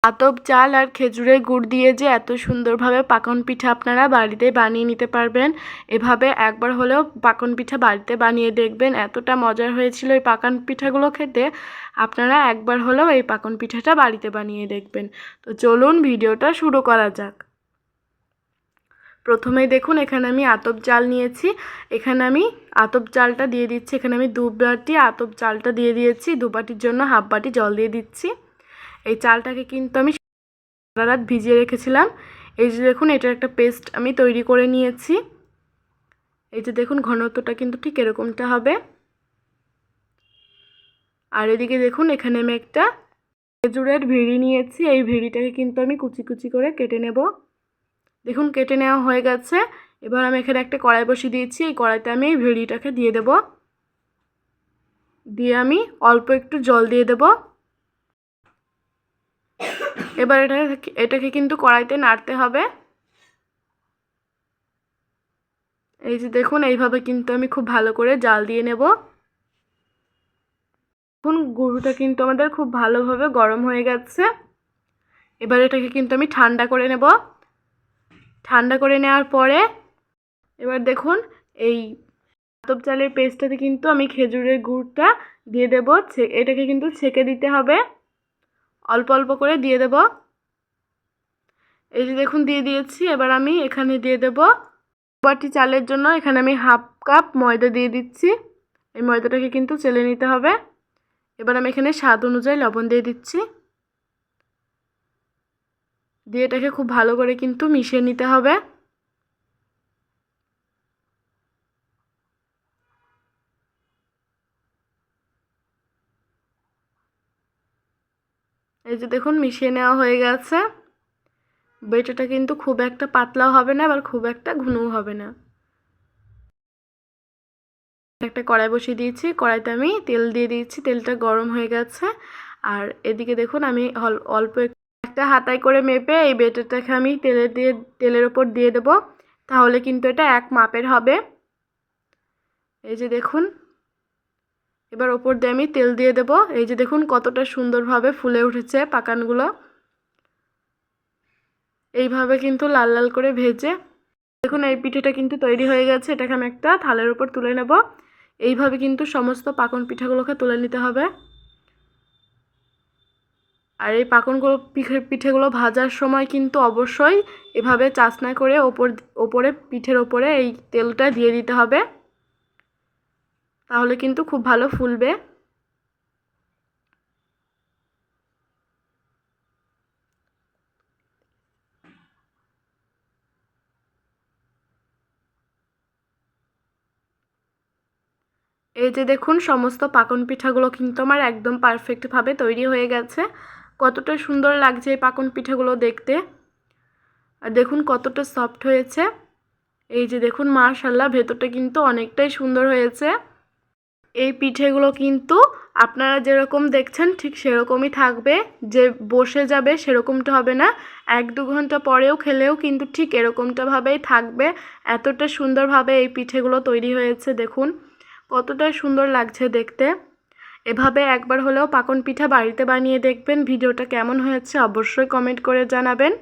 আতপ চাল আর খেজুরের গুড় দিয়ে যে এত সুন্দরভাবে পাকন পিঠা আপনারা বাড়িতে বানিয়ে নিতে পারবেন। এভাবে একবার হলেও পাকন পিঠা বাড়িতে বানিয়ে দেখবেন, এতটা মজার হয়েছিল এই পাকন পিঠাগুলো খেতে। আপনারা একবার হলেও এই পাকন পিঠাটা বাড়িতে বানিয়ে দেখবেন। তো চলুন ভিডিওটা শুরু করা যাক। প্রথমেই দেখুন এখানে আমি আতপ চাল নিয়েছি। এখানে আমি আতপ চালটা দিয়ে দিচ্ছি। এখানে আমি 2 বাটি আতপ চালটা দিয়ে দিয়েছি। 2 বাটির জন্য হাফ বাটি জল দিয়ে দিচ্ছি। এই চালটাকে কিন্তু আমি সারা রাত ভিজিয়ে রেখেছিলাম। এই যে দেখুন এটার একটা পেস্ট আমি তৈরি করে নিয়েছি। এই যে দেখুন ঘনত্বটা কিন্তু ঠিক এরকমটা হবে। আর এদিকে দেখুন এখানে আমি একটা খেজুরের ভিড়ি নিয়েছি। এই ভিড়িটাকে কিন্তু আমি কুচি কুচি করে কেটে নেব। দেখুন কেটে নেওয়া হয়ে গেছে। এবার আমি এখানে একটা কড়াই বসিয়ে দিয়েছি। এই কড়াইতে আমি এই ভিড়িটাকে দিয়ে দেব। দিয়ে আমি অল্প একটু জল দিয়ে দেব। এবার এটাকে কিন্তু কড়াইতে নাড়তে হবে। এই যে দেখুন এইভাবে কিন্তু আমি খুব ভালো করে জাল দিয়ে নেব। দেখুন গুঁড়োটা কিন্তু আমাদের খুব ভালোভাবে গরম হয়ে গেছে। এবার এটাকে কিন্তু আমি ঠান্ডা করে নেব। ঠান্ডা করে নেওয়ার পরে এবার দেখুন এই আতপ চালের পেস্টটাতে কিন্তু আমি খেজুরের গুড়টা দিয়ে দেব। এটাকে কিন্তু ছেঁকে দিতে হবে, অল্প অল্প করে দিয়ে দেব। এই যে দেখুন দিয়ে দিয়েছি। এবার আমি এখানে দিয়ে দেব বাটি চালের জন্য এখানে আমি হাফ কাপ ময়দা দিয়ে দিচ্ছি। এই ময়দাটাকে কিন্তু চেলে নিতে হবে। এবার আমি এখানে স্বাদ অনুযায়ী লবণ দিয়ে দিচ্ছি। দিয়ে এটাকে খুব ভালো করে কিন্তু মিশিয়ে নিতে হবে। এই যে দেখুন মিশিয়ে নেওয়া হয়ে গেছে। বেটাটা কিন্তু খুব একটা পাতলাও হবে না, আবার খুব একটা ঘনও হবে না। একটা কড়াই বসিয়ে দিয়েছি। কড়াইতে আমি তেল দিয়ে দিয়েছি। তেলটা গরম হয়ে গেছে। আর এদিকে দেখুন আমি অল্প একটা হাতায় করে মেপে এই বেটারটাকে আমি তেলের ওপর দিয়ে দেব। তাহলে কিন্তু এটা এক মাপের হবে। এই যে দেখুন এবার ওপর দিয়ে আমি তেল দিয়ে দেব। এই যে দেখুন কতটা সুন্দরভাবে ফুলে উঠেছে পাকানগুলো। এইভাবে কিন্তু লাল লাল করে ভেজে দেখুন এই পিঠেটা কিন্তু তৈরি হয়ে গেছে। এটাকে আমি একটা থালের উপর তুলে নেব। এইভাবে কিন্তু সমস্ত পাকন পিঠাগুলোকে তুলে নিতে হবে। আর এই পাকনগুলো পিঠেগুলো ভাজার সময় কিন্তু অবশ্যই এভাবে চাসনা করে ওপরে পিঠের ওপরে এই তেলটা দিয়ে দিতে হবে, তাহলে কিন্তু খুব ভালো ফুলবে। এই যে দেখুন সমস্ত পাকন পিঠাগুলো কিন্তু আমার একদম পারফেক্টভাবে তৈরি হয়ে গেছে। কতটা সুন্দর লাগছে এই পাকন পিঠাগুলো দেখতে। আর দেখুন কতটা সফট হয়েছে। এই যে দেখুন মাশাআল্লাহ ভেতরটা কিন্তু অনেকটাই সুন্দর হয়েছে। এই পিঠেগুলো কিন্তু আপনারা যেরকম দেখছেন ঠিক সেরকমই থাকবে, যে বসে যাবে সেরকমটা হবে না। 1-2 ঘন্টা পরেও খেলেও কিন্তু ঠিক এরকমটাভাবেই থাকবে। এতটা সুন্দরভাবে এই পিঠেগুলো তৈরি হয়েছে। দেখুন কতটা সুন্দর লাগছে দেখতে। এভাবে একবার হলেও পাকন পিঠা বাড়িতে বানিয়ে দেখবেন। ভিডিওটা কেমন হয়েছে অবশ্যই কমেন্ট করে জানাবেন।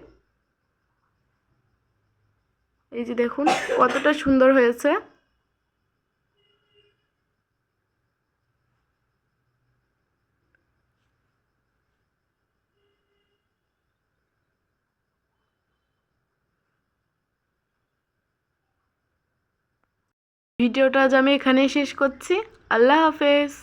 এই যে দেখুন কতটা সুন্দর হয়েছে। ভিডিওটা আজ আমি এখানেই শেষ করছি। আল্লাহ হাফেজ।